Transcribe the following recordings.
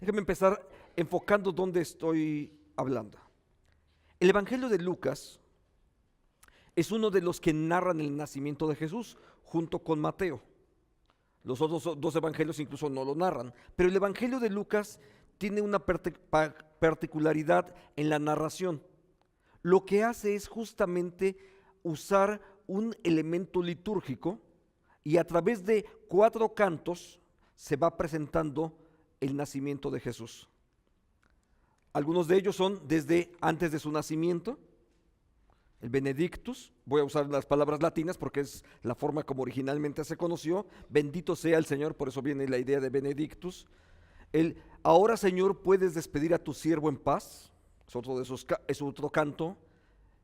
Déjame empezar enfocando dónde estoy hablando. El Evangelio de Lucas es uno de los que narran el nacimiento de Jesús junto con Mateo. Los otros dos evangelios incluso no lo narran, pero el Evangelio de Lucas tiene una particularidad en la narración. Lo que hace es justamente usar un elemento litúrgico y a través de 4 cantos se va presentando el nacimiento de Jesús. Algunos de ellos son desde antes de su nacimiento, el Benedictus, voy a usar las palabras latinas porque es la forma como originalmente se conoció, bendito sea el Señor, por eso viene la idea de Benedictus. El ahora Señor puedes despedir a tu siervo en paz, es otro canto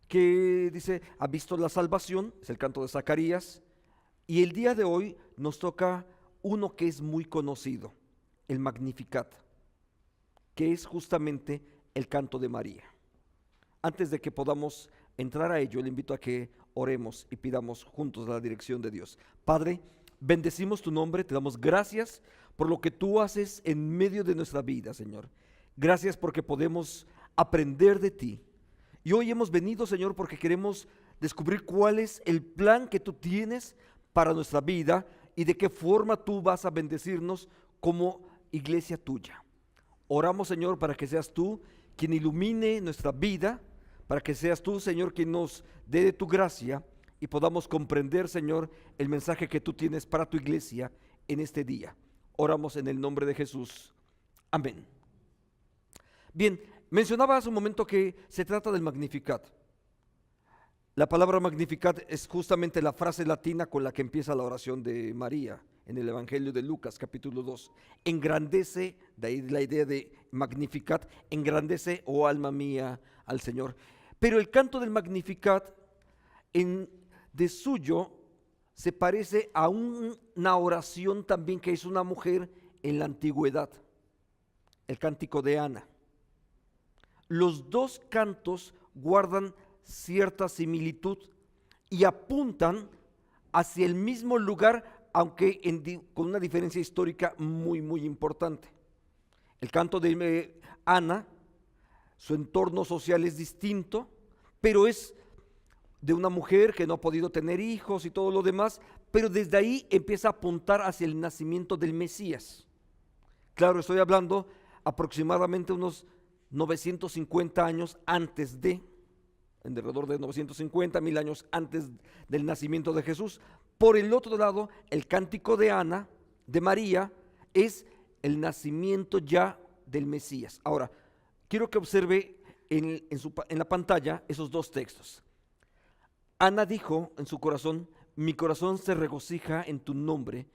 que dice, ha visto la salvación, es el canto de Zacarías, y el día de hoy nos toca uno que es muy conocido, el Magnificat, que es justamente el canto de María. Antes de que podamos entrar a ello, le invito a que oremos y pidamos juntos la dirección de Dios. Padre, bendecimos tu nombre, te damos gracias por lo que tú haces en medio de nuestra vida, Señor. Gracias porque podemos aprender de ti. Y hoy hemos venido, Señor, porque queremos descubrir cuál es el plan que tú tienes para nuestra vida y de qué forma tú vas a bendecirnos como iglesia tuya. Oramos, Señor, para que seas tú quien ilumine nuestra vida, para que seas tú, Señor, quien nos dé de tu gracia y podamos comprender, Señor, el mensaje que tú tienes para tu iglesia en este día. Oramos en el nombre de Jesús. Amén. Bien, mencionaba hace un momento que se trata del Magnificat. La palabra Magnificat es justamente la frase latina con la que empieza la oración de María en el Evangelio de Lucas, capítulo 2. Engrandece, de ahí la idea de Magnificat, engrandece, oh alma mía, al Señor. Pero el canto del Magnificat de suyo se parece a una oración también que hizo una mujer en la antigüedad, el cántico de Ana. Los dos cantos guardan cierta similitud y apuntan hacia el mismo lugar, aunque con una diferencia histórica muy, muy importante. El canto de Ana, su entorno social es distinto, pero es de una mujer que no ha podido tener hijos y todo lo demás, pero desde ahí empieza a apuntar hacia el nacimiento del Mesías. Claro, estoy hablando aproximadamente unos 950 años antes alrededor de 950, 1000 años antes del nacimiento de Jesús. Por el otro lado, el cántico de Ana, de María, es el nacimiento ya del Mesías. Ahora, quiero que observe en la pantalla esos dos textos. Ana dijo en su corazón, mi corazón se regocija en tu nombre,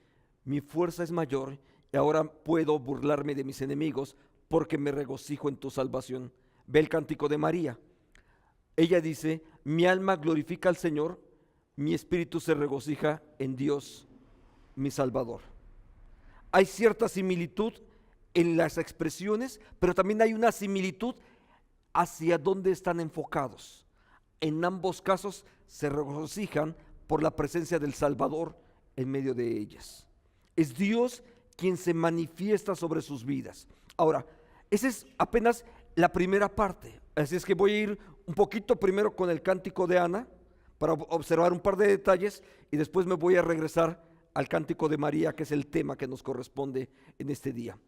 mi fuerza es mayor y ahora puedo burlarme de mis enemigos porque me regocijo en tu salvación. Ve el cántico de María. Ella dice, mi alma glorifica al Señor, mi espíritu se regocija en Dios, mi Salvador. Hay cierta similitud en las expresiones, pero también hay una similitud hacia dónde están enfocados. En ambos casos se regocijan por la presencia del Salvador en medio de ellas. Es Dios quien se manifiesta sobre sus vidas. Ahora, esa es apenas la primera parte, así es que voy a ir un poquito primero con el cántico de Ana para observar un par de detalles y después me voy a regresar al cántico de María, que es el tema que nos corresponde en este día.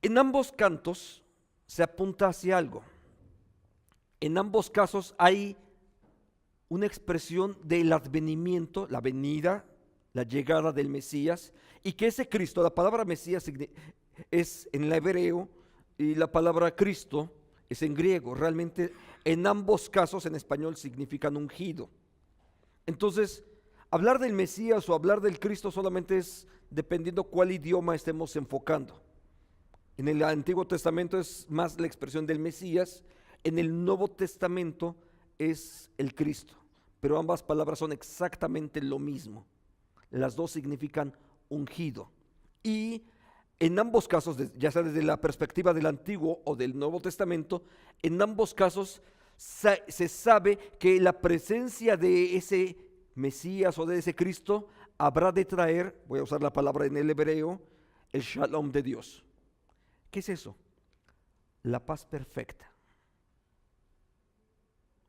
En ambos cantos se apunta hacia algo. En ambos casos hay una expresión del advenimiento, la venida, la llegada del Mesías, y que ese Cristo, la palabra Mesías es en el hebreo y la palabra Cristo es en griego. Realmente en ambos casos en español significan ungido. Entonces, hablar del Mesías o hablar del Cristo solamente es dependiendo cuál idioma estemos enfocando. En el Antiguo Testamento es más la expresión del Mesías, en el Nuevo Testamento es el Cristo, pero ambas palabras son exactamente lo mismo. Las dos significan ungido. Y en ambos casos, ya sea desde la perspectiva del Antiguo o del Nuevo Testamento, en ambos casos se sabe que la presencia de ese Mesías o de ese Cristo habrá de traer, voy a usar la palabra en el hebreo, el shalom de Dios. ¿Qué es eso? La paz perfecta.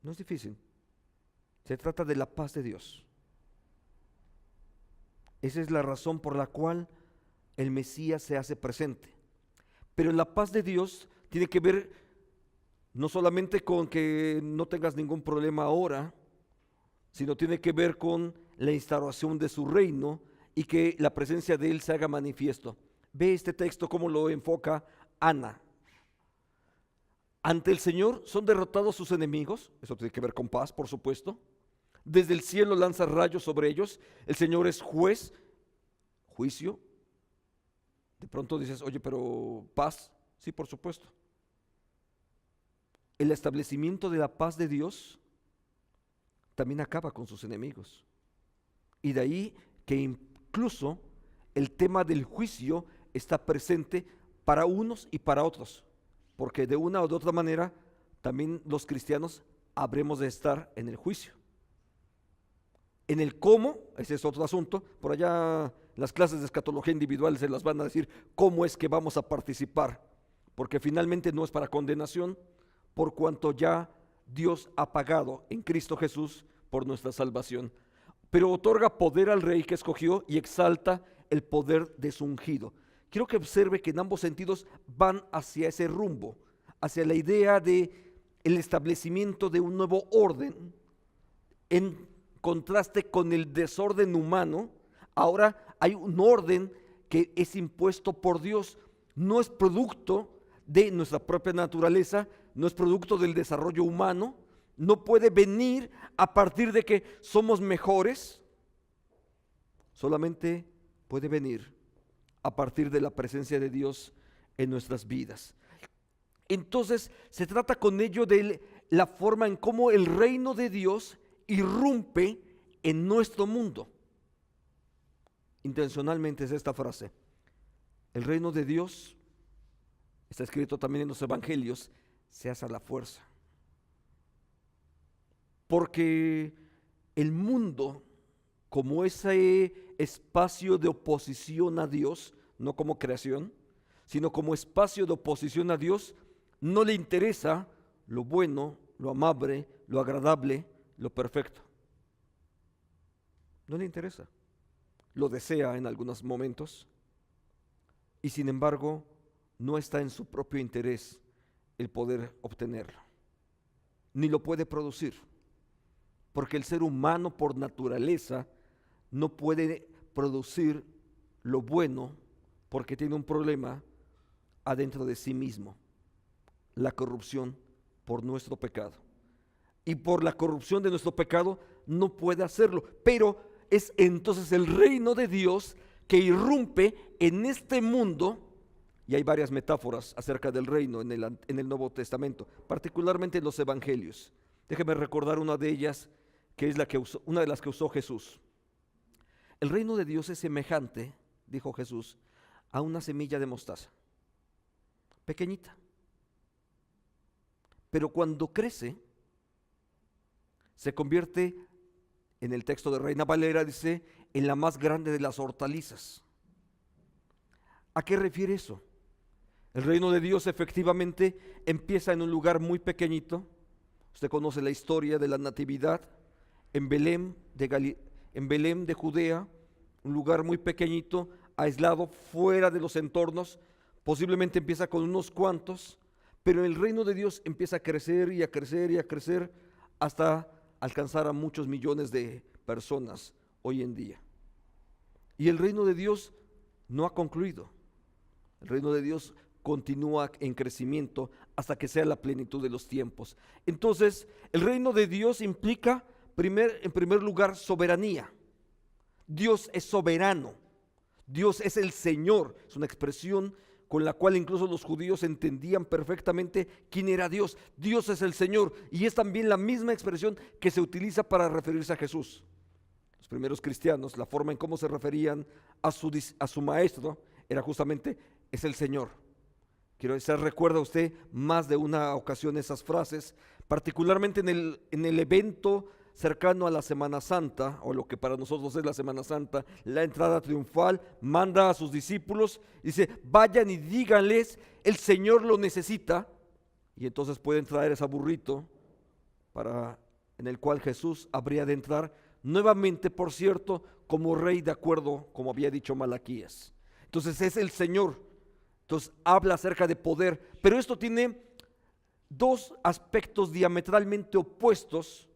No es difícil. Se trata de la paz de Dios. Esa es la razón por la cual el Mesías se hace presente. Pero la paz de Dios tiene que ver no solamente con que no tengas ningún problema ahora, sino tiene que ver con la instauración de su reino y que la presencia de Él se haga manifiesto. Ve este texto cómo lo enfoca Ana. Ante el Señor son derrotados sus enemigos, eso tiene que ver con paz, por supuesto. Desde el cielo lanza rayos sobre ellos, el Señor es juez, juicio. De pronto dices, oye, pero paz, sí, por supuesto. El establecimiento de la paz de Dios también acaba con sus enemigos. Y de ahí que incluso el tema del juicio está presente para unos y para otros, porque de una o de otra manera también los cristianos habremos de estar en el juicio. En el cómo, ese es otro asunto, por allá las clases de escatología individual se las van a decir cómo es que vamos a participar, porque finalmente no es para condenación, por cuanto ya Dios ha pagado en Cristo Jesús por nuestra salvación, pero otorga poder al rey que escogió y exalta el poder de su ungido. Quiero que observe que en ambos sentidos van hacia ese rumbo, hacia la idea de el establecimiento de un nuevo orden, en contraste con el desorden humano. Ahora hay un orden que es impuesto por Dios, no es producto de nuestra propia naturaleza, no es producto del desarrollo humano, no puede venir a partir de que somos mejores, solamente puede venir a partir de la presencia de Dios en nuestras vidas. Entonces se trata con ello de la forma en cómo el reino de Dios irrumpe en nuestro mundo. Intencionalmente es esta frase. El reino de Dios, está escrito también en los evangelios, se hace a la fuerza. Porque el mundo, como ese espacio de oposición a Dios, no como creación, sino como espacio de oposición a Dios, no le interesa lo bueno, lo amable, lo agradable, lo perfecto. No le interesa. Lo desea en algunos momentos y sin embargo no está en su propio interés el poder obtenerlo, ni lo puede producir, porque el ser humano por naturaleza no puede producir lo bueno porque tiene un problema adentro de sí mismo, la corrupción por nuestro pecado. Y por la corrupción de nuestro pecado no puede hacerlo, pero es entonces el reino de Dios que irrumpe en este mundo. Y hay varias metáforas acerca del reino en el Nuevo Testamento, particularmente en los evangelios. Déjeme recordar una de ellas, que es una de las que usó Jesús. El reino de Dios es semejante, dijo Jesús, a una semilla de mostaza, pequeñita. Pero cuando crece, se convierte, en el texto de Reina Valera dice, en la más grande de las hortalizas. ¿A qué refiere eso? El reino de Dios efectivamente empieza en un lugar muy pequeñito. Usted conoce la historia de la natividad en Belén de Judea, un lugar muy pequeñito, aislado, fuera de los entornos. Posiblemente empieza con unos cuantos, pero el reino de Dios empieza a crecer y a crecer y a crecer hasta alcanzar a muchos millones de personas hoy en día. Y el reino de Dios no ha concluido. El reino de Dios continúa en crecimiento hasta que sea la plenitud de los tiempos. Entonces, el reino de Dios implica en primer lugar soberanía. Dios es soberano. Dios es el Señor. Es una expresión con la cual incluso los judíos entendían perfectamente quién era Dios. Dios es el Señor, y es también la misma expresión que se utiliza para referirse a Jesús. Los primeros cristianos, la forma en cómo se referían a su maestro era justamente, es el Señor. Quiero decir, recuerda usted más de una ocasión esas frases, particularmente en el evento cercano a la Semana Santa, o lo que para nosotros es la Semana Santa, la entrada triunfal. Manda a sus discípulos, dice, vayan y díganles el Señor lo necesita, y entonces pueden traer ese burrito en el cual Jesús habría de entrar nuevamente, por cierto, como rey, de acuerdo como había dicho Malaquías. Entonces es el Señor. Entonces habla acerca de poder, pero esto tiene dos aspectos diametralmente opuestos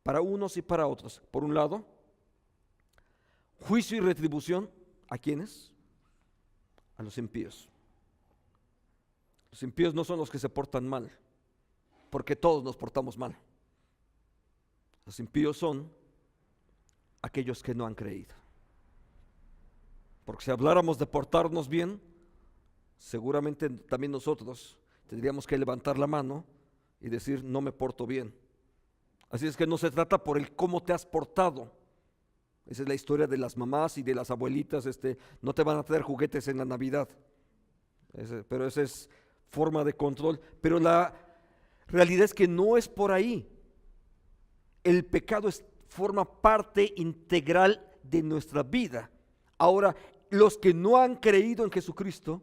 para unos y para otros. Por un lado, juicio y retribución. ¿A quiénes? A los impíos. Los impíos no son los que se portan mal, porque todos nos portamos mal. Los impíos son aquellos que no han creído. Porque si habláramos de portarnos bien, seguramente también nosotros tendríamos que levantar la mano y decir: no me porto bien. Así es que no se trata por el cómo te has portado. Esa es la historia de las mamás y de las abuelitas. No te van a traer juguetes en la Navidad, pero esa es forma de control. Pero la realidad es que no es por ahí. El pecado forma parte integral de nuestra vida. Ahora, los que no han creído en Jesucristo,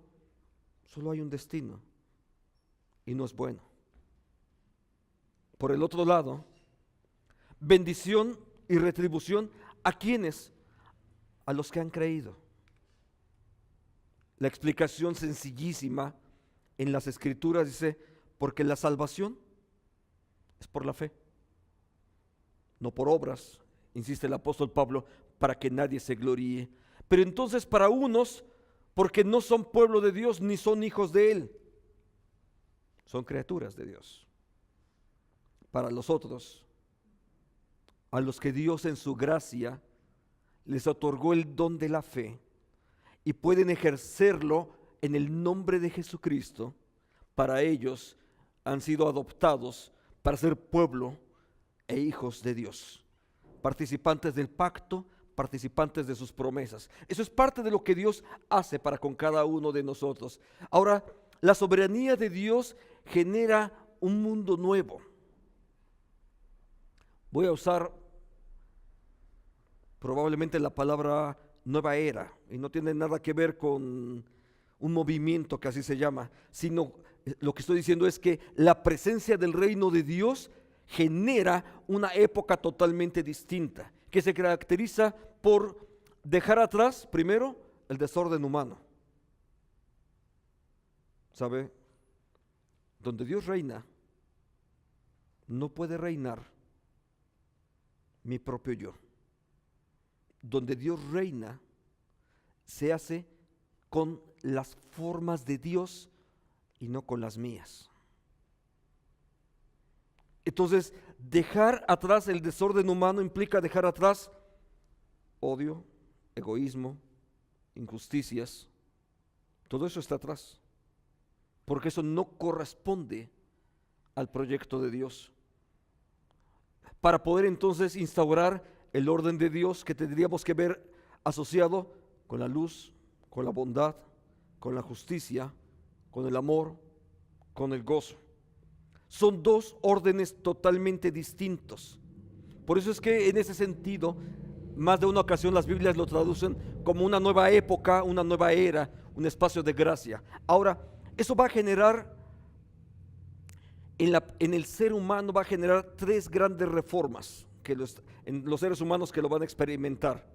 solo hay un destino, y no es bueno. Por el otro lado, bendición y retribución. ¿A quiénes? A los que han creído. La explicación sencillísima en las Escrituras dice: porque la salvación es por la fe, no por obras, insiste el apóstol Pablo, para que nadie se gloríe. Pero entonces para unos, porque no son pueblo de Dios ni son hijos de Él, son criaturas de Dios. Para los otros, a los que Dios en su gracia les otorgó el don de la fe y pueden ejercerlo en el nombre de Jesucristo, para ellos han sido adoptados para ser pueblo e hijos de Dios, participantes del pacto, participantes de sus promesas. Eso es parte de lo que Dios hace para con cada uno de nosotros. Ahora, la soberanía de Dios genera un mundo nuevo. Voy a usar probablemente la palabra nueva era, y no tiene nada que ver con un movimiento que así se llama, sino lo que estoy diciendo es que la presencia del reino de Dios genera una época totalmente distinta, que se caracteriza por dejar atrás, primero, el desorden humano. ¿Sabe? Donde Dios reina, no puede reinar mi propio yo. Donde Dios reina, se hace con las formas de Dios y no con las mías. Entonces, dejar atrás el desorden humano implica dejar atrás odio, egoísmo, injusticias. Todo eso está atrás, porque eso no corresponde al proyecto de Dios. Para poder entonces instaurar el orden de Dios, que tendríamos que ver asociado con la luz, con la bondad, con la justicia, con el amor, con el gozo. Son dos órdenes totalmente distintos. Por eso es que en ese sentido, más de una ocasión las Biblias lo traducen como una nueva época, una nueva era, un espacio de gracia. Ahora, eso va a generar, en el ser humano va a generar tres grandes reformas en los seres humanos que lo van a experimentar.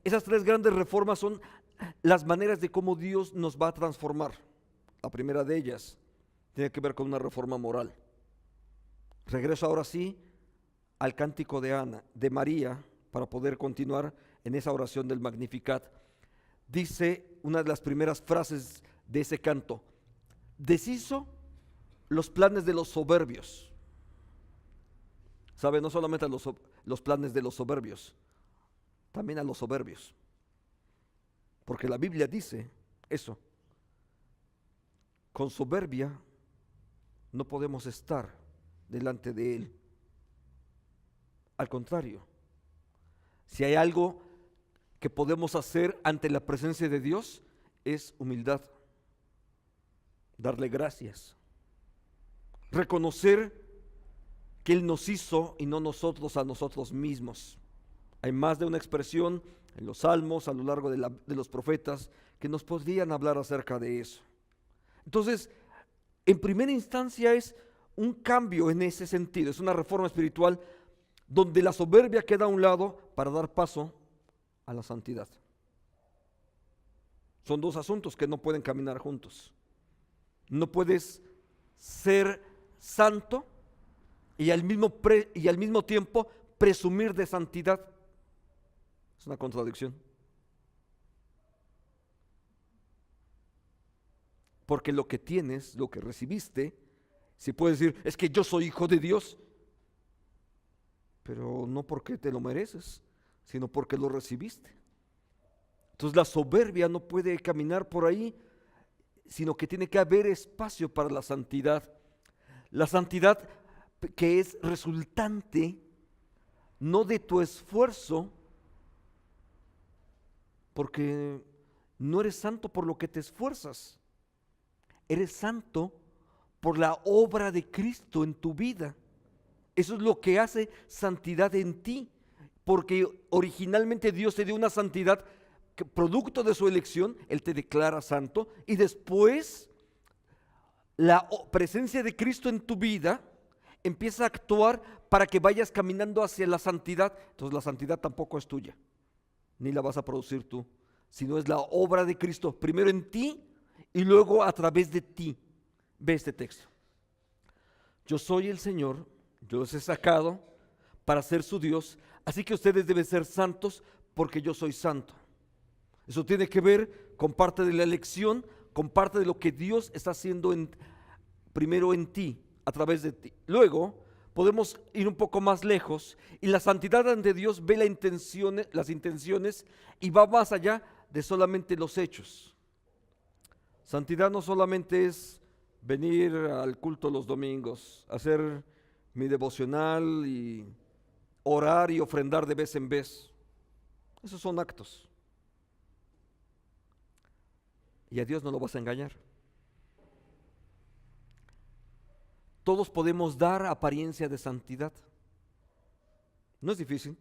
Esas tres grandes reformas son las maneras de cómo Dios nos va a transformar. La primera de ellas tiene que ver con una reforma moral. Regreso ahora sí al cántico de María, para poder continuar en esa oración del Magnificat. Dice una de las primeras frases de ese canto: deshizo los planes de los soberbios. ¿Sabe? No solamente a los planes de los soberbios, también a los soberbios. Porque la Biblia dice eso. Con soberbia no podemos estar delante de Él. Al contrario, si hay algo que podemos hacer ante la presencia de Dios, es humildad, darle gracias, reconocer que Él nos hizo y no nosotros a nosotros mismos. Hay más de una expresión en los salmos, a lo largo de los profetas, que nos podrían hablar acerca de eso. Entonces, en primera instancia es un cambio en ese sentido, es una reforma espiritual donde la soberbia queda a un lado para dar paso a la santidad. Son dos asuntos que no pueden caminar juntos. No puedes ser santo y al mismo tiempo presumir de santidad. Es una contradicción. Porque lo que tienes, lo que recibiste, si puedes decir, es que yo soy hijo de Dios, pero no porque te lo mereces, sino porque lo recibiste. Entonces la soberbia no puede caminar por ahí, sino que tiene que haber espacio para la santidad. La santidad que es resultante no de tu esfuerzo, porque no eres santo por lo que te esfuerzas. Eres santo por la obra de Cristo en tu vida. Eso es lo que hace santidad en ti, porque originalmente Dios te dio una santidad que, producto de su elección, Él te declara santo, y después la presencia de Cristo en tu vida empieza a actuar para que vayas caminando hacia la santidad. Entonces la santidad tampoco es tuya, ni la vas a producir tú, sino es la obra de Cristo, primero en ti y luego a través de ti. Ve este texto. Yo soy el Señor, yo los he sacado para ser su Dios, así que ustedes deben ser santos porque yo soy santo. Eso tiene que ver con parte de la elección, con parte de lo que Dios está haciendo primero en ti, a través de ti. Luego podemos ir un poco más lejos y la santidad ante Dios ve las intenciones y va más allá de solamente los hechos. Santidad no solamente es venir al culto los domingos, hacer mi devocional y orar y ofrendar de vez en vez. Esos son actos. Y a Dios no lo vas a engañar. Todos podemos dar apariencia de santidad. No es difícil.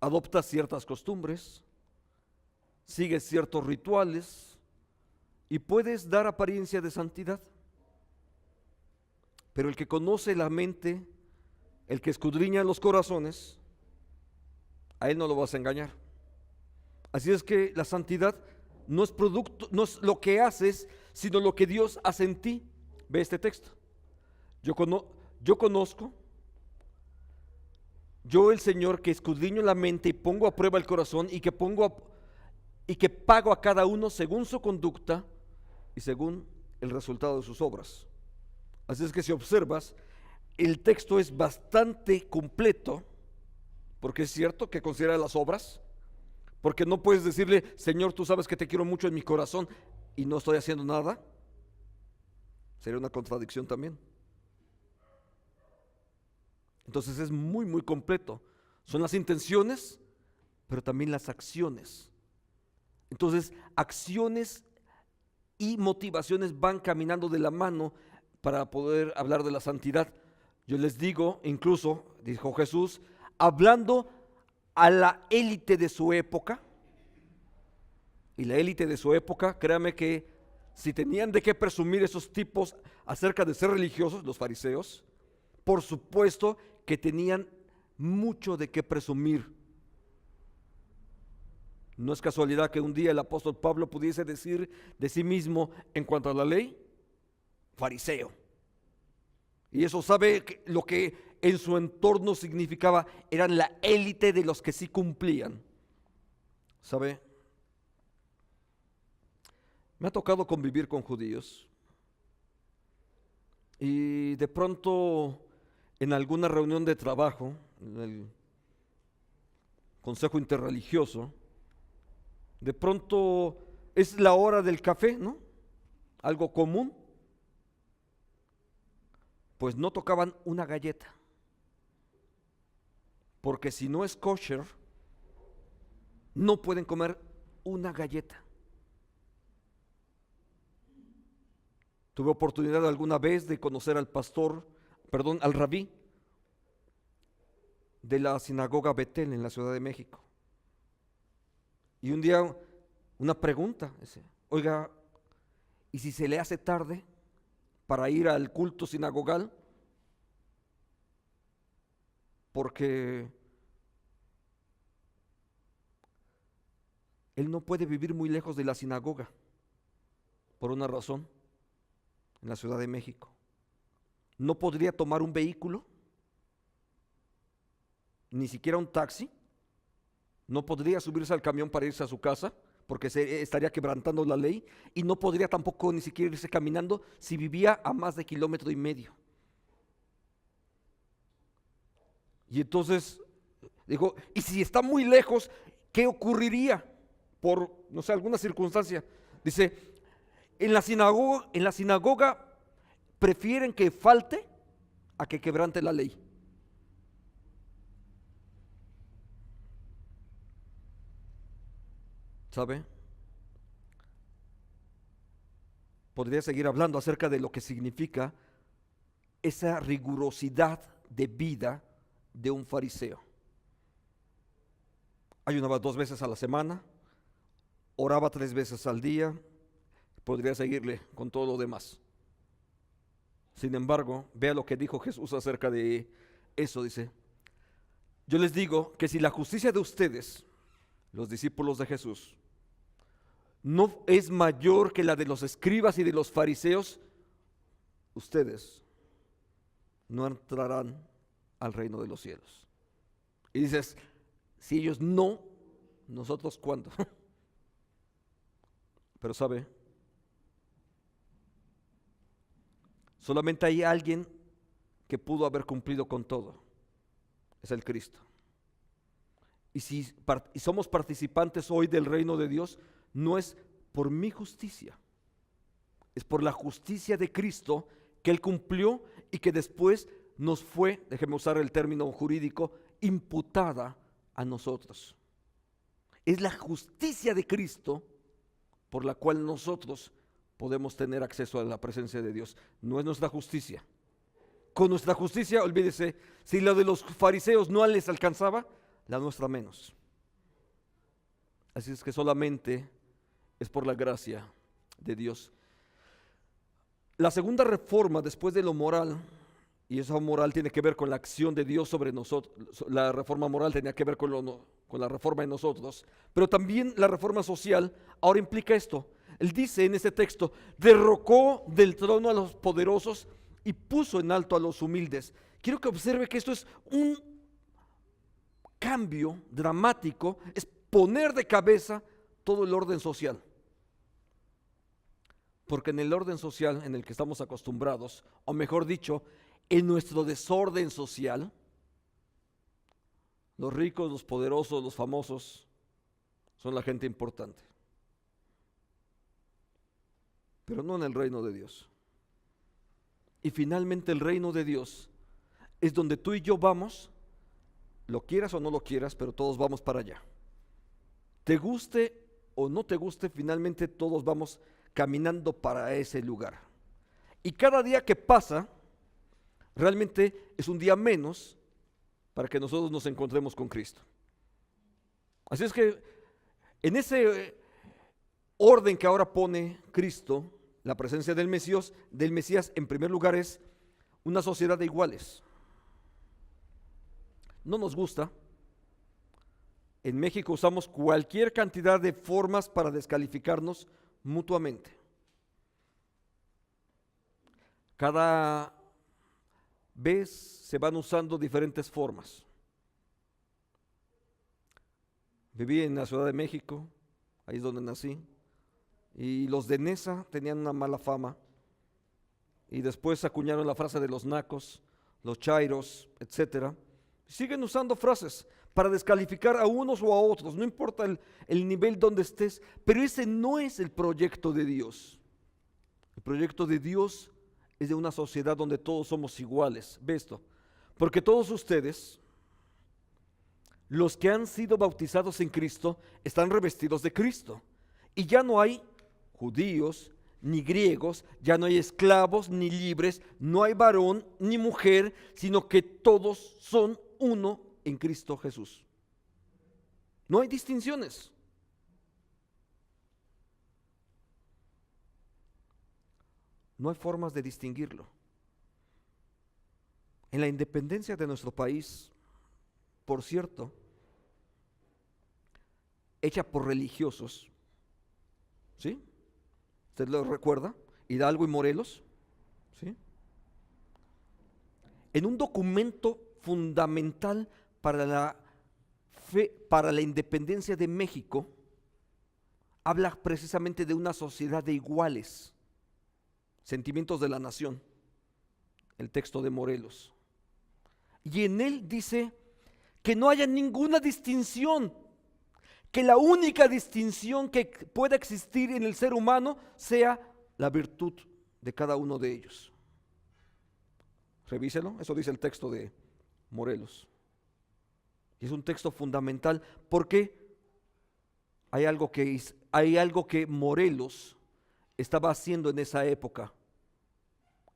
Adoptas ciertas costumbres, sigues ciertos rituales y puedes dar apariencia de santidad. Pero el que conoce la mente, el que escudriña los corazones, a él no lo vas a engañar. Así es que la santidad no es producto, no es lo que haces, sino lo que Dios hace en ti. Ve este texto. Yo conozco, yo el Señor que escudriño la mente y pongo a prueba el corazón y que pago a cada uno según su conducta y según el resultado de sus obras. Así es que si observas, el texto es bastante completo, porque es cierto que considera las obras, porque no puedes decirle, Señor, tú sabes que te quiero mucho en mi corazón y no estoy haciendo nada. Sería una contradicción también. Entonces es muy, muy completo. Son las intenciones, pero también las acciones. Entonces, acciones y motivaciones van caminando de la mano para poder hablar de la santidad. Yo les digo, incluso, dijo Jesús, hablando a la élite de su época, y la élite de su época, créame que si tenían de qué presumir esos tipos acerca de ser religiosos, los fariseos, por supuesto que tenían mucho de qué presumir. No es casualidad que un día el apóstol Pablo pudiese decir de sí mismo en cuanto a la ley, fariseo. Y eso sabe que lo que en su entorno significaba, eran la élite de los que sí cumplían. ¿Sabe? Me ha tocado convivir con judíos y de pronto en alguna reunión de trabajo, en el consejo interreligioso, de pronto es la hora del café, ¿no? Algo común. Pues no tocaban una galleta, porque si no es kosher, no pueden comer una galleta. Tuve oportunidad alguna vez de conocer al al rabí de la sinagoga Betel en la Ciudad de México. Y un día una pregunta, oiga, Y si se le hace tarde para ir al culto sinagogal, porque él no puede vivir muy lejos de la sinagoga, por una razón, en la Ciudad de México. No podría tomar un vehículo, ni siquiera un taxi, no podría subirse al camión para irse a su casa, porque estaría quebrantando la ley, y no podría tampoco ni siquiera irse caminando si vivía a más de 1,5 kilómetros. Y entonces dijo, y si está muy lejos, ¿qué ocurriría? Por, no sé, alguna circunstancia. Dice, en la sinagoga prefieren que falte a que quebrante la ley. ¿Sabe? Podría seguir hablando acerca de lo que significa esa rigurosidad de vida de un fariseo. Ayunaba 2 veces a la semana, oraba 3 veces al día, podría seguirle con todo lo demás. Sin embargo, vea lo que dijo Jesús acerca de eso, dice, yo les digo que si la justicia de ustedes, los discípulos de Jesús, no es mayor que la de los escribas y de los fariseos, ustedes no entrarán al reino de los cielos. Y dices, si ellos no, ¿nosotros cuándo? Pero sabe, solamente hay alguien que pudo haber cumplido con todo, es el Cristo. Y si somos participantes hoy del reino de Dios, no es por mi justicia, es por la justicia de Cristo que Él cumplió y que después nos fue, déjeme usar el término jurídico, imputada a nosotros. Es la justicia de Cristo por la cual nosotros podemos tener acceso a la presencia de Dios. No es nuestra justicia. Con nuestra justicia, olvídese, si la de los fariseos no les alcanzaba, la nuestra menos. Así es que solamente es por la gracia de Dios. La segunda reforma después de lo moral, y esa moral tiene que ver con la acción de Dios sobre nosotros, la reforma moral tenía que ver con la reforma en nosotros, pero también la reforma social ahora implica esto. Él dice en este texto, derrocó del trono a los poderosos y puso en alto a los humildes. Quiero que observe que esto es un cambio dramático, es poner de cabeza todo el orden social. Porque en el orden social en el que estamos acostumbrados, o mejor dicho, en nuestro desorden social, los ricos, los poderosos, los famosos son la gente importante. Pero no en el reino de Dios. Y finalmente el reino de Dios es donde tú y yo vamos, lo quieras o no lo quieras, pero todos vamos para allá. Te guste o no te guste, finalmente todos vamos caminando para ese lugar. Y cada día que pasa, realmente es un día menos para que nosotros nos encontremos con Cristo. Así es que en ese orden que ahora pone Cristo, la presencia del Mesías en primer lugar es una sociedad de iguales. No nos gusta. En México usamos cualquier cantidad de formas para descalificarnos mutuamente. Cada vez se van usando diferentes formas. Viví en la Ciudad de México, ahí es donde nací, y los de Nesa tenían una mala fama, y después acuñaron la frase de los nacos, los chairos, etcétera. Siguen usando frases para descalificar a unos o a otros, no importa el nivel donde estés, pero ese no es el proyecto de Dios. El proyecto de Dios es de una sociedad donde todos somos iguales. Ve esto, porque todos ustedes, los que han sido bautizados en Cristo, están revestidos de Cristo. Y ya no hay judíos ni griegos, ya no hay esclavos ni libres, no hay varón ni mujer, sino que todos son uno en Cristo Jesús. No hay distinciones. No hay formas de distinguirlo. En la independencia de nuestro país, por cierto, hecha por religiosos, ¿sí? ¿Usted lo recuerda? Hidalgo y Morelos, ¿sí? En un documento fundamental para la para la independencia de México, habla precisamente de una sociedad de iguales, sentimientos de la nación, el texto de Morelos. Y en él dice que no haya ninguna distinción, que la única distinción que pueda existir en el ser humano sea la virtud de cada uno de ellos. Revíselo, eso dice el texto de Morelos. Y es un texto fundamental porque hay algo que Morelos estaba haciendo en esa época.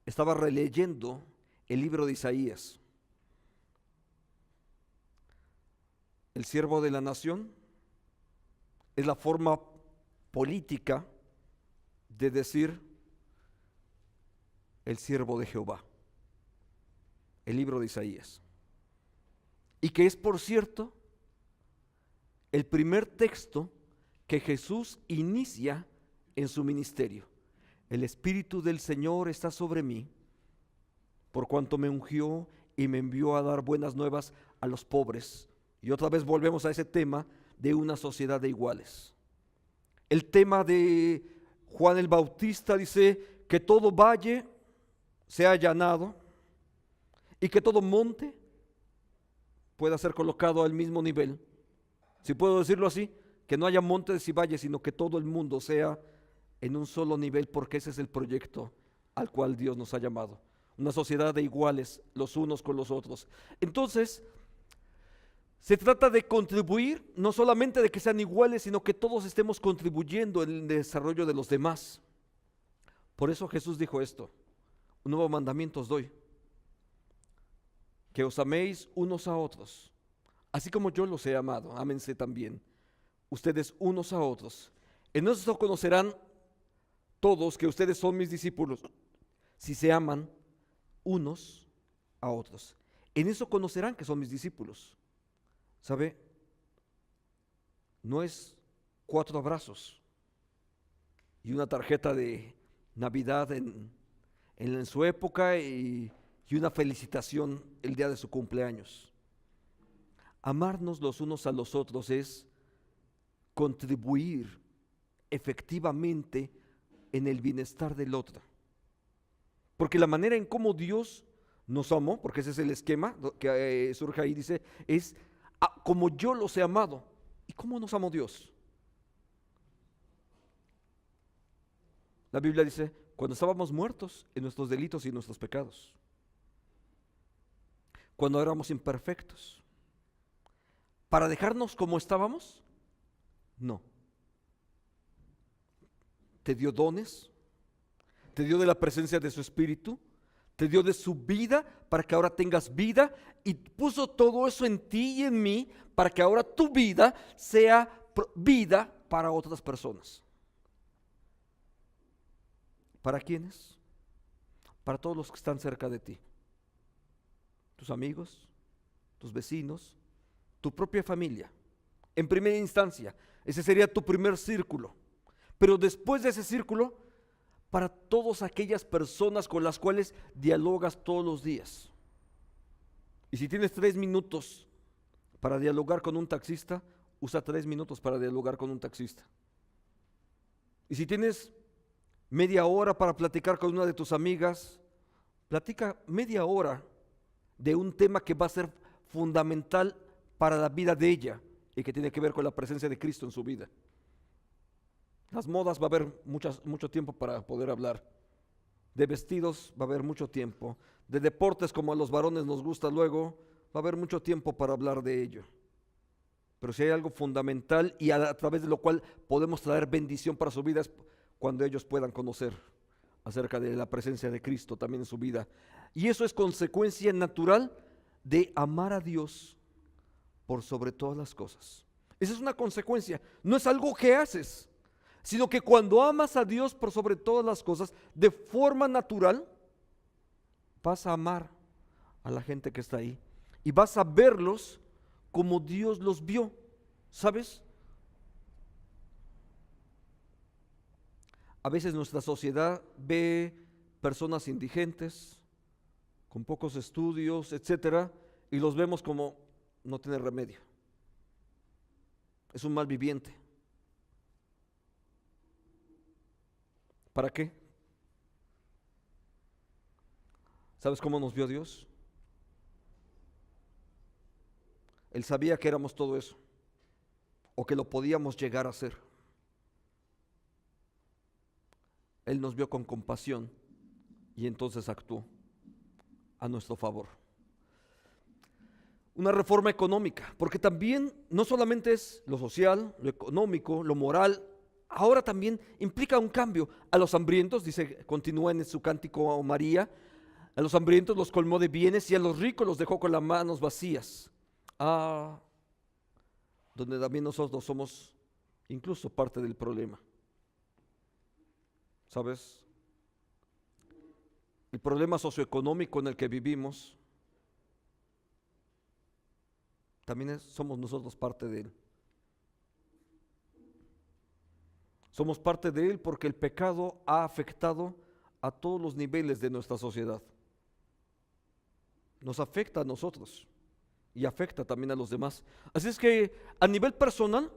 Estaba releyendo el libro de Isaías. El siervo de la nación es la forma política de decir el siervo de Jehová. El libro de Isaías. Y que es, por cierto, el primer texto que Jesús inicia en su ministerio. El Espíritu del Señor está sobre mí, por cuanto me ungió y me envió a dar buenas nuevas a los pobres. Y otra vez volvemos a ese tema de una sociedad de iguales. El tema de Juan el Bautista dice que todo valle sea allanado y que todo monte pueda ser colocado al mismo nivel. Si puedo decirlo así, que no haya montes y valles, sino que todo el mundo sea en un solo nivel, porque ese es el proyecto al cual Dios nos ha llamado. Una sociedad de iguales los unos con los otros. Entonces, se trata de contribuir, no solamente de que sean iguales, sino que todos estemos contribuyendo en el desarrollo de los demás. Por eso Jesús dijo esto: un nuevo mandamiento os doy, que os améis unos a otros, así como yo los he amado, ámense también ustedes unos a otros. En esto conocerán todos que ustedes son mis discípulos, si se aman unos a otros. En eso conocerán que son mis discípulos. ¿Sabe? No es 4 abrazos y una tarjeta de Navidad en su época y una felicitación el día de su cumpleaños. Amarnos los unos a los otros es contribuir efectivamente en el bienestar del otro. Porque la manera en cómo Dios nos amó, porque ese es el esquema que surge ahí, dice, es como yo los he amado. ¿Y cómo nos amó Dios? La Biblia dice, cuando estábamos muertos en nuestros delitos y nuestros pecados, cuando éramos imperfectos, ¿para dejarnos como estábamos? No. Te dio dones, te dio de la presencia de su Espíritu, te dio de su vida para que ahora tengas vida, y puso todo eso en ti y en mí para que ahora tu vida sea vida para otras personas. ¿Para quiénes? Para todos los que están cerca de ti. Tus amigos, tus vecinos, tu propia familia. En primera instancia, ese sería tu primer círculo. Pero después de ese círculo, para todas aquellas personas con las cuales dialogas todos los días. Y si tienes 3 minutos para dialogar con un taxista, usa 3 minutos para dialogar con un taxista. Y si tienes media hora para platicar con una de tus amigas, platica media hora de un tema que va a ser fundamental para la vida de ella y que tiene que ver con la presencia de Cristo en su vida. Las modas va a haber mucho tiempo para poder hablar. De vestidos va a haber mucho tiempo. De deportes, como a los varones nos gusta luego, va a haber mucho tiempo para hablar de ello. Pero si hay algo fundamental y a través de lo cual podemos traer bendición para su vida, es cuando ellos puedan conocer acerca de la presencia de Cristo también en su vida. Y eso es consecuencia natural de amar a Dios por sobre todas las cosas. Esa es una consecuencia, no es algo que haces. sino que cuando amas a Dios por sobre todas las cosas, de forma natural, vas a amar a la gente que está ahí y vas a verlos como Dios los vio, ¿sabes? A veces nuestra sociedad ve personas indigentes, con pocos estudios, etcétera, y los vemos como no tiene remedio. Es un mal viviente. ¿Para qué? ¿Sabes cómo nos vio Dios? Él sabía que éramos todo eso, o que lo podíamos llegar a ser. Él nos vio con compasión y entonces actuó a nuestro favor. Una reforma económica, porque también no solamente es lo social, lo económico, lo moral, ahora también implica un cambio. A los hambrientos, dice, continúa en su cántico María, a los hambrientos los colmó de bienes y a los ricos los dejó con las manos vacías. Donde también nosotros somos incluso parte del problema. ¿Sabes? El problema socioeconómico en el que vivimos, también somos nosotros parte de él. Somos parte de él porque el pecado ha afectado a todos los niveles de nuestra sociedad. Nos afecta a nosotros y afecta también a los demás. Así es que a nivel personal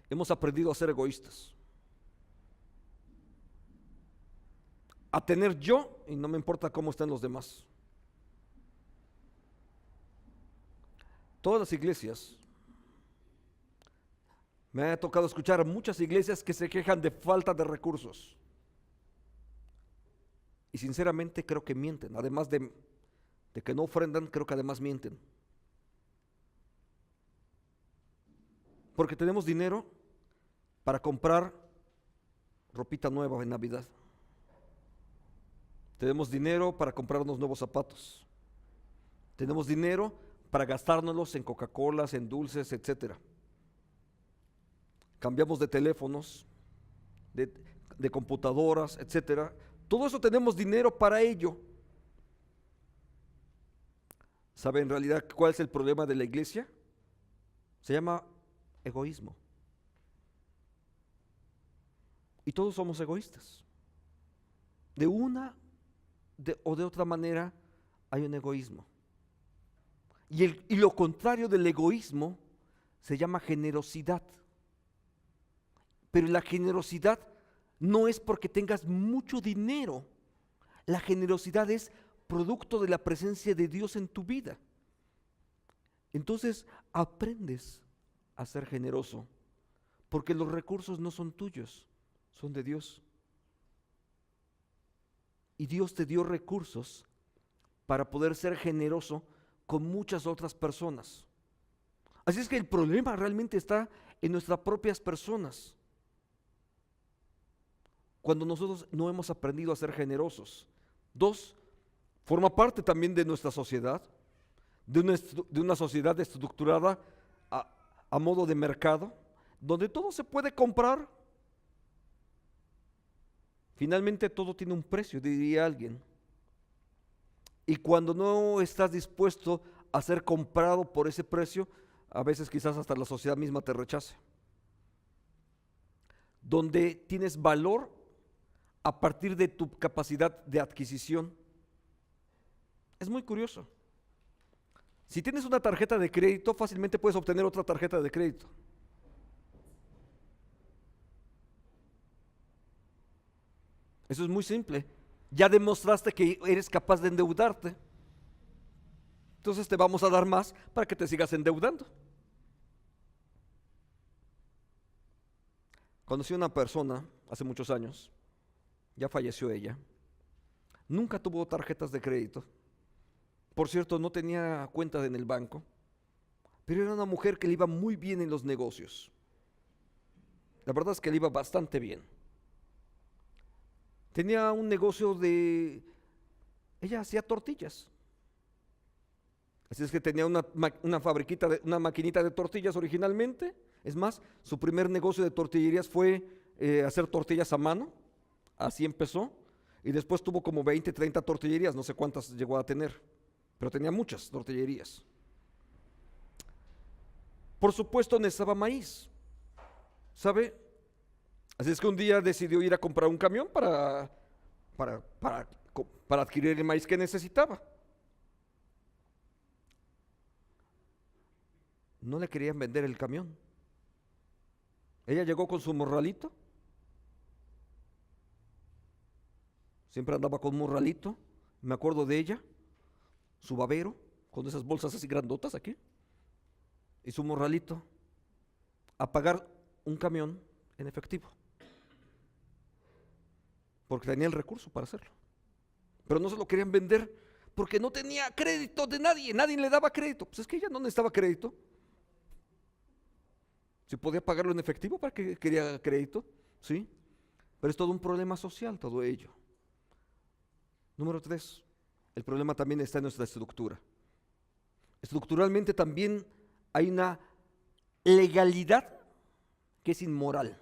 hemos aprendido a ser egoístas, a tener yo y no me importa cómo están los demás. Todas las iglesias, me ha tocado escuchar a muchas iglesias que se quejan de falta de recursos. Y sinceramente creo que mienten, además de que no ofrendan, creo que además mienten. Porque tenemos dinero para comprar ropita nueva en Navidad. Tenemos dinero para comprarnos nuevos zapatos. Tenemos dinero para gastárnoslos en Coca-Colas, en dulces, etcétera. Cambiamos de teléfonos, de computadoras, etcétera. Todo eso tenemos dinero para ello. ¿Sabe en realidad cuál es el problema de la iglesia? Se llama egoísmo. Y todos somos egoístas. De una o de otra manera hay un egoísmo. Y lo contrario del egoísmo se llama generosidad. Pero la generosidad no es porque tengas mucho dinero. La generosidad es producto de la presencia de Dios en tu vida. Entonces aprendes a ser generoso, porque los recursos no son tuyos, son de Dios. Y Dios te dio recursos para poder ser generoso con muchas otras personas. Así es que el problema realmente está en nuestras propias personas. Cuando nosotros no hemos aprendido a ser generosos. Dos, forma parte también de nuestra sociedad, de una sociedad estructurada a modo de mercado, donde todo se puede comprar. Finalmente todo tiene un precio, diría alguien. Y cuando no estás dispuesto a ser comprado por ese precio, a veces quizás hasta la sociedad misma te rechace. Donde tienes valor a partir de tu capacidad de adquisición. Es muy curioso. Si tienes una tarjeta de crédito, fácilmente puedes obtener otra tarjeta de crédito. Eso es muy simple. Ya demostraste que eres capaz de endeudarte. Entonces te vamos a dar más para que te sigas endeudando. Conocí a una persona hace muchos años, ya falleció ella. Nunca tuvo tarjetas de crédito. Por cierto, no tenía cuenta en el banco, pero era una mujer que le iba muy bien en los negocios. La verdad es que le iba bastante bien. Tenía un negocio ella hacía tortillas. Así es que tenía una fabriquita, una maquinita de tortillas originalmente. Es más, su primer negocio de tortillerías fue hacer tortillas a mano, así empezó, y después tuvo como 20, 30 tortillerías, no sé cuántas llegó a tener, pero tenía muchas tortillerías. Por supuesto necesitaba maíz, ¿sabe? Así es que un día decidió ir a comprar un camión para adquirir el maíz que necesitaba. No le querían vender el camión. Ella llegó con su morralito. Siempre andaba con un morralito. Me acuerdo de ella. Su babero, con esas bolsas así grandotas aquí. Y su morralito. A pagar un camión en efectivo. Porque tenía el recurso para hacerlo. Pero no se lo querían vender porque no tenía crédito de nadie. Nadie le daba crédito. Pues es que ella no necesitaba crédito. Si podía pagarlo en efectivo, ¿para qué quería crédito? ¿Sí? Pero es todo un problema social, todo ello. Número 3, el problema también está en nuestra estructura. Estructuralmente también hay una legalidad que es inmoral.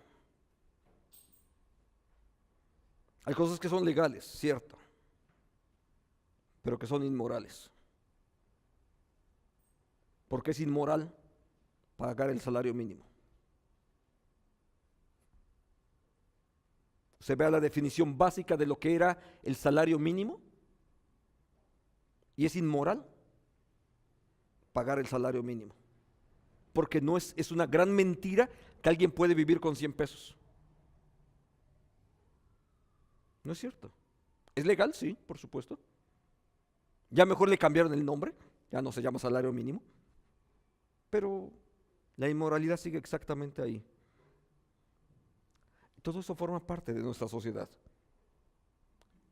Hay cosas que son legales, cierto, pero que son inmorales. ¿Por qué es inmoral pagar el salario mínimo? Se vea la definición básica de lo que era el salario mínimo y es inmoral pagar el salario mínimo, porque no es una gran mentira que alguien puede vivir con 100 pesos. No es cierto. ¿Es legal? Sí, por supuesto. Ya mejor le cambiaron el nombre, ya no se llama salario mínimo, pero la inmoralidad sigue exactamente ahí. Todo eso forma parte de nuestra sociedad.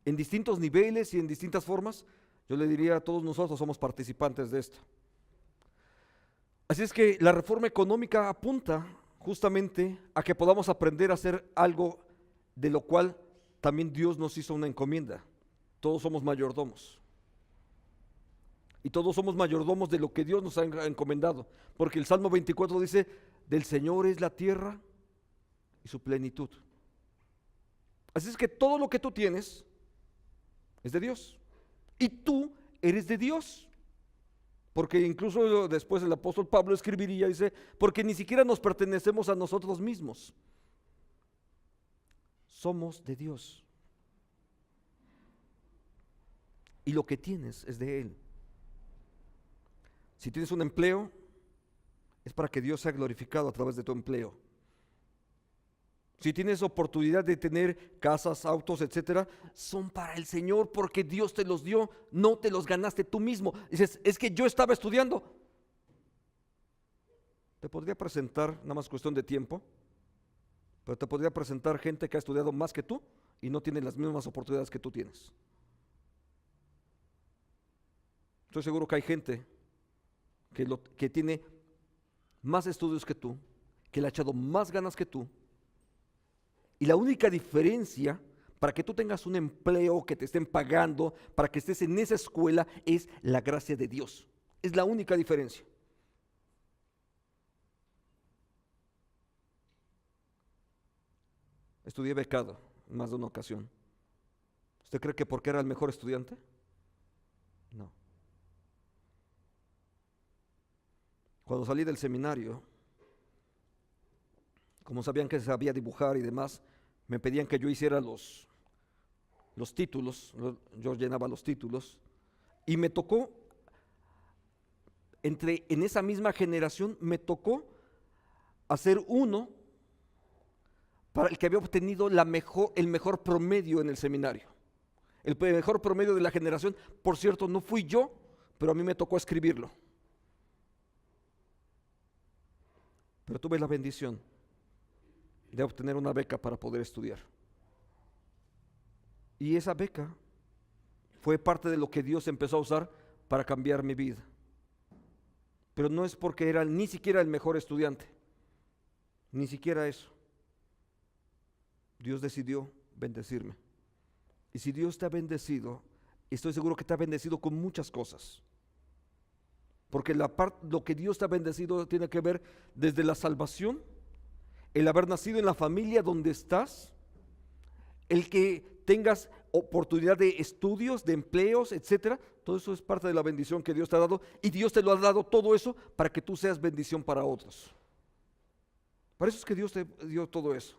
En distintos niveles y en distintas formas, yo le diría a todos nosotros somos participantes de esto. Así es que la reforma económica apunta justamente a que podamos aprender a hacer algo de lo cual también Dios nos hizo una encomienda. Todos somos mayordomos. Y todos somos mayordomos de lo que Dios nos ha encomendado. Porque el Salmo 24 dice, del Señor es la tierra y su plenitud. Así es que todo lo que tú tienes es de Dios. Y tú eres de Dios. Porque incluso después el apóstol Pablo escribiría, dice, porque ni siquiera nos pertenecemos a nosotros mismos. Somos de Dios. Y lo que tienes es de Él. Si tienes un empleo, es para que Dios sea glorificado a través de tu empleo. Si tienes oportunidad de tener casas, autos, etcétera, son para el Señor porque Dios te los dio, no te los ganaste tú mismo. Dices, es que yo estaba estudiando. Te podría presentar, nada más cuestión de tiempo, pero te podría presentar gente que ha estudiado más que tú y no tiene las mismas oportunidades que tú tienes. Estoy seguro que hay gente que tiene más estudios que tú, que le ha echado más ganas que tú. Y la única diferencia para que tú tengas un empleo, que te estén pagando, para que estés en esa escuela, es la gracia de Dios. Es la única diferencia. Estudié becado en más de una ocasión. ¿Usted cree que porque era el mejor estudiante? No. Cuando salí del seminario, como sabían que sabía dibujar y demás, me pedían que yo hiciera los títulos, yo llenaba los títulos, y me tocó, en esa misma generación, me tocó hacer uno para el que había obtenido el mejor promedio en el seminario. El mejor promedio de la generación, por cierto, no fui yo, pero a mí me tocó escribirlo. Pero tuve la bendición de obtener una beca para poder estudiar. Y esa beca fue parte de lo que Dios empezó a usar para cambiar mi vida. Pero no es porque era ni siquiera el mejor estudiante, ni siquiera eso. Dios decidió bendecirme. Y si Dios te ha bendecido, estoy seguro que te ha bendecido con muchas cosas. porque lo que Dios te ha bendecido tiene que ver desde la salvación, el haber nacido en la familia donde estás, el que tengas oportunidad de estudios, de empleos, etcétera. Todo eso es parte de la bendición que Dios te ha dado, y Dios te lo ha dado todo eso para que tú seas bendición para otros. Para eso es que Dios te dio todo eso.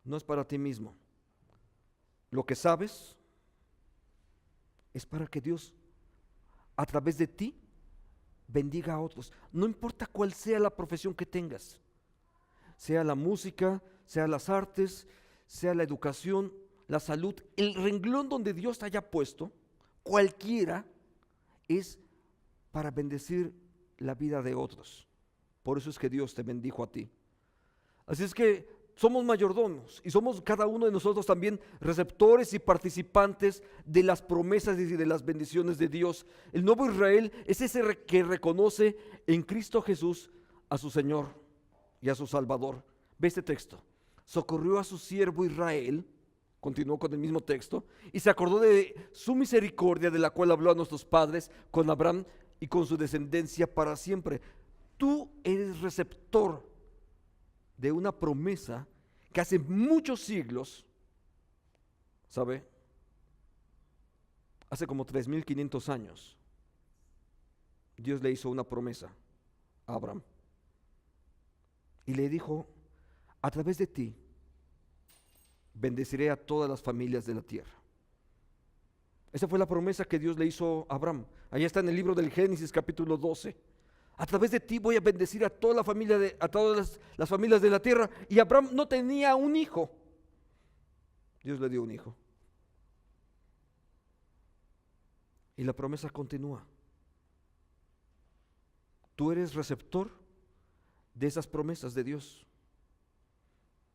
No es para ti mismo. Lo que sabes es para que Dios a través de ti bendiga a otros. No importa cuál sea la profesión que tengas, sea la música, sea las artes, sea la educación, la salud, el renglón donde Dios te haya puesto, cualquiera, es para bendecir la vida de otros. Por eso es que Dios te bendijo a ti. Así es que somos mayordomos y somos cada uno de nosotros también receptores y participantes de las promesas y de las bendiciones de Dios. El nuevo Israel es ese que reconoce en Cristo Jesús a su Señor y a su Salvador. Ve este texto: socorrió a su siervo Israel, continuó con el mismo texto, y se acordó de su misericordia, de la cual habló a nuestros padres con Abraham y con su descendencia para siempre. Tú eres receptor de una promesa que hace muchos siglos, ¿sabe? Hace como 3500 años, Dios le hizo una promesa a Abraham y le dijo: a través de ti bendeciré a todas las familias de la tierra. Esa fue la promesa que Dios le hizo a Abraham. Allá está en el libro del Génesis capítulo 12. A través de ti voy a bendecir a toda la familia, a todas las familias de la tierra. Y Abraham no tenía un hijo. Dios le dio un hijo. Y la promesa continúa. Tú eres receptor de esas promesas de Dios,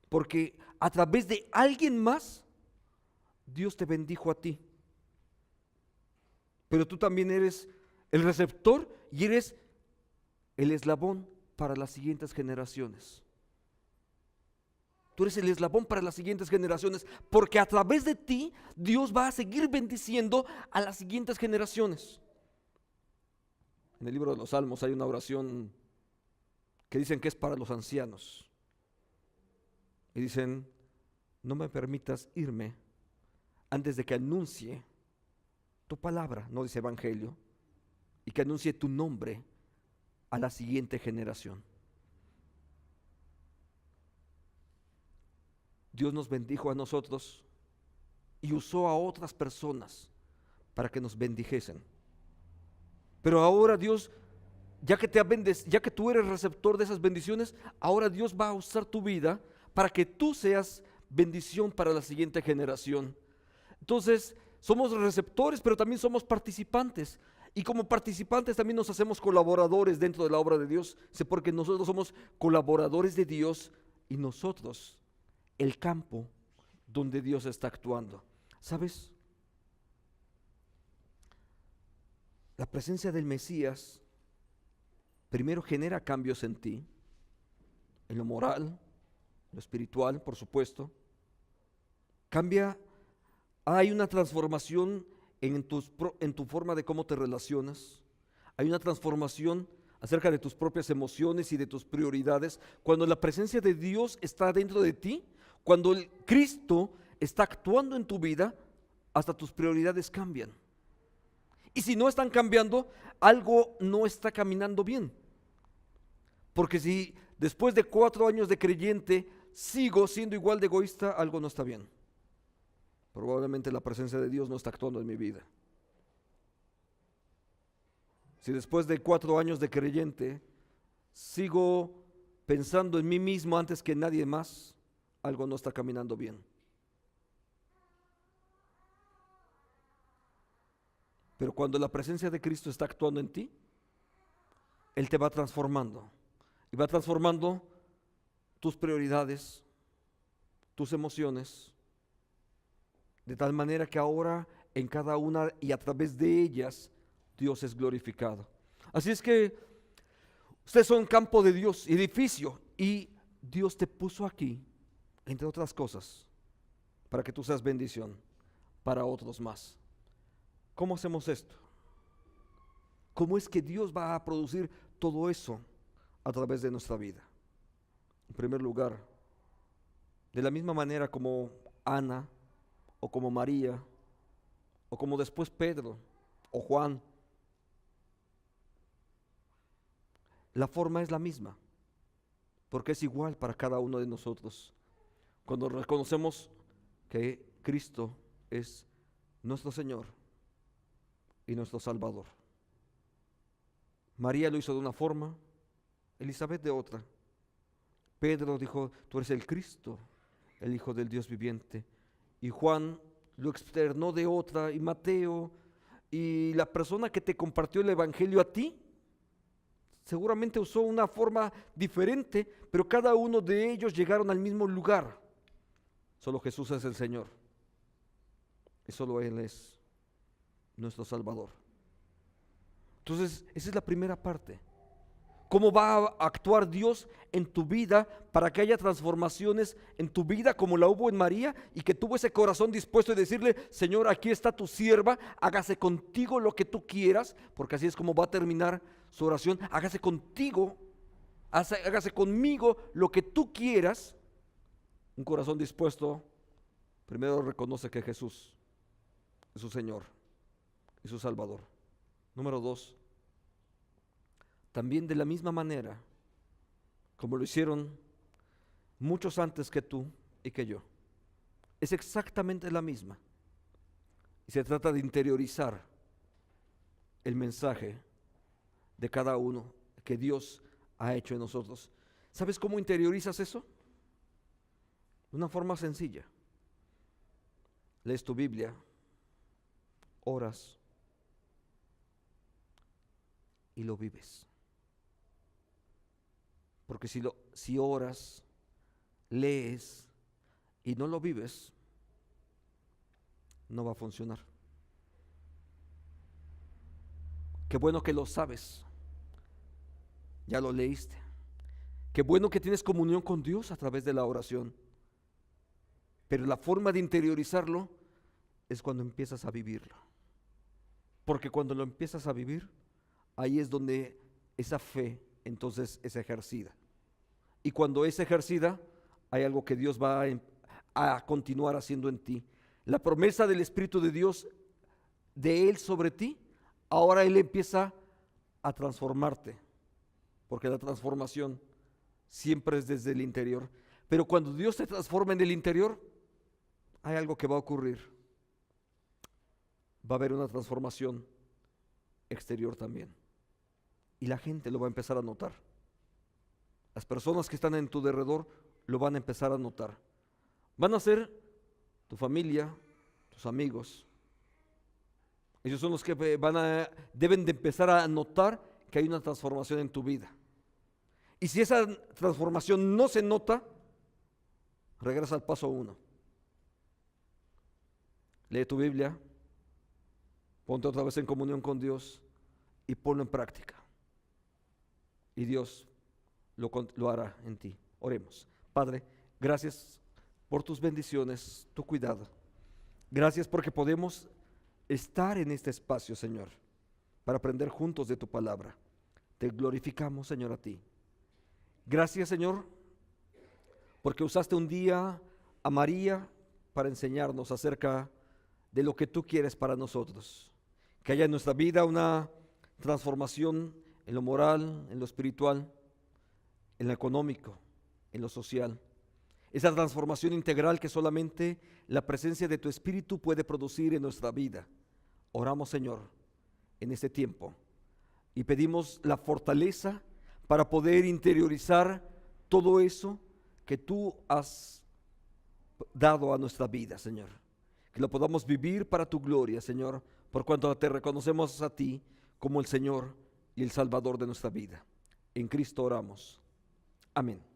porque a través de alguien más Dios te bendijo a ti. Pero tú también eres el receptor y eres el eslabón para las siguientes generaciones. Tú eres el eslabón para las siguientes generaciones, porque a través de ti Dios va a seguir bendiciendo a las siguientes generaciones. En el libro de los Salmos hay una oración que dicen que es para los ancianos. Y dicen: no me permitas irme antes de que anuncie tu palabra, no dice evangelio, y que anuncie tu nombre a la siguiente generación. Dios nos bendijo a nosotros y usó a otras personas para que nos bendijesen. Pero ahora Dios, ya que tú eres receptor de esas bendiciones, ahora Dios va a usar tu vida para que tú seas bendición para la siguiente generación. Entonces, somos receptores, pero también somos participantes. Y como participantes también nos hacemos colaboradores dentro de la obra de Dios, porque nosotros somos colaboradores de Dios y nosotros el campo donde Dios está actuando. ¿Sabes? La presencia del Mesías primero genera cambios en ti, en lo moral, lo espiritual, por supuesto. Hay una transformación en tu forma de cómo te relacionas. Hay una transformación acerca de tus propias emociones y de tus prioridades. Cuando la presencia de Dios está dentro de ti, cuando el Cristo está actuando en tu vida, hasta tus prioridades cambian. Y si no están cambiando, algo no está caminando bien. Porque si después de 4 años de creyente sigo siendo igual de egoísta, algo no está bien. Probablemente la presencia de Dios no está actuando en mi vida. Si después de 4 años de creyente sigo pensando en mí mismo antes que nadie más, algo no está caminando bien. Pero cuando la presencia de Cristo está actuando en ti, Él te va transformando. Y va transformando tus prioridades, tus emociones, de tal manera que ahora en cada una y a través de ellas Dios es glorificado. Así es que ustedes son campo de Dios, edificio, y Dios te puso aquí, entre otras cosas, para que tú seas bendición para otros más. ¿Cómo hacemos esto? ¿Cómo es que Dios va a producir todo eso a través de nuestra vida? En primer lugar, de la misma manera como Ana, o como María, o como después Pedro, o Juan, la forma es la misma, porque es igual para cada uno de nosotros. Cuando reconocemos que Cristo es nuestro Señor y nuestro Salvador. María lo hizo de una forma, Elizabeth de otra. Pedro dijo, tú eres el Cristo, el Hijo del Dios viviente. Y Juan lo externó de otra, y Mateo, y la persona que te compartió el Evangelio a ti, seguramente usó una forma diferente, pero cada uno de ellos llegaron al mismo lugar. Solo Jesús es el Señor, y solo Él es nuestro Salvador. Entonces, esa es la primera parte. ¿Cómo va a actuar Dios en tu vida para que haya transformaciones en tu vida como la hubo en María, y que tuvo ese corazón dispuesto de decirle, Señor, aquí está tu sierva, hágase contigo lo que tú quieras? Porque así es como va a terminar su oración. Hágase contigo, hágase conmigo lo que tú quieras. Un corazón dispuesto primero reconoce que Jesús es su Señor y su Salvador. Número 2, también de la misma manera como lo hicieron muchos antes que tú y que yo, es exactamente la misma. Y se trata de interiorizar el mensaje de cada uno que Dios ha hecho en nosotros. ¿Sabes cómo interiorizas eso? De una forma sencilla. Lees tu Biblia, oras y lo vives. Porque si oras, lees y no lo vives, no va a funcionar. Qué bueno que lo sabes, ya lo leíste. Qué bueno que tienes comunión con Dios a través de la oración. Pero la forma de interiorizarlo es cuando empiezas a vivirlo. Porque cuando lo empiezas a vivir, ahí es donde esa fe entonces es ejercida. Y cuando es ejercida, hay algo que Dios va a continuar haciendo en ti. La promesa del Espíritu de Dios, de Él sobre ti, ahora Él empieza a transformarte. Porque la transformación siempre es desde el interior. Pero cuando Dios te transforma en el interior, hay algo que va a ocurrir. Va a haber una transformación exterior también. Y la gente lo va a empezar a notar. Las personas que están en tu alrededor lo van a empezar a notar. Van a ser tu familia, tus amigos. Ellos son los que deben de empezar a notar que hay una transformación en tu vida. Y si esa transformación no se nota, regresa al paso 1. Lee tu Biblia, ponte otra vez en comunión con Dios y ponlo en práctica. Y Dios lo hará en ti. Oremos. Padre, gracias por tus bendiciones, tu cuidado. Gracias porque podemos estar en este espacio, Señor, para aprender juntos de tu palabra. Te glorificamos, Señor, a ti. Gracias, Señor, porque usaste un día a María para enseñarnos acerca de lo que tú quieres para nosotros. Que haya en nuestra vida una transformación en lo moral, en lo espiritual, en lo económico, en lo social. Esa transformación integral que solamente la presencia de tu Espíritu puede producir en nuestra vida. Oramos, Señor, en este tiempo y pedimos la fortaleza para poder interiorizar todo eso que tú has dado a nuestra vida, Señor. Que lo podamos vivir para tu gloria, Señor, por cuanto te reconocemos a ti como el Señor y el Salvador de nuestra vida. En Cristo oramos. Amén.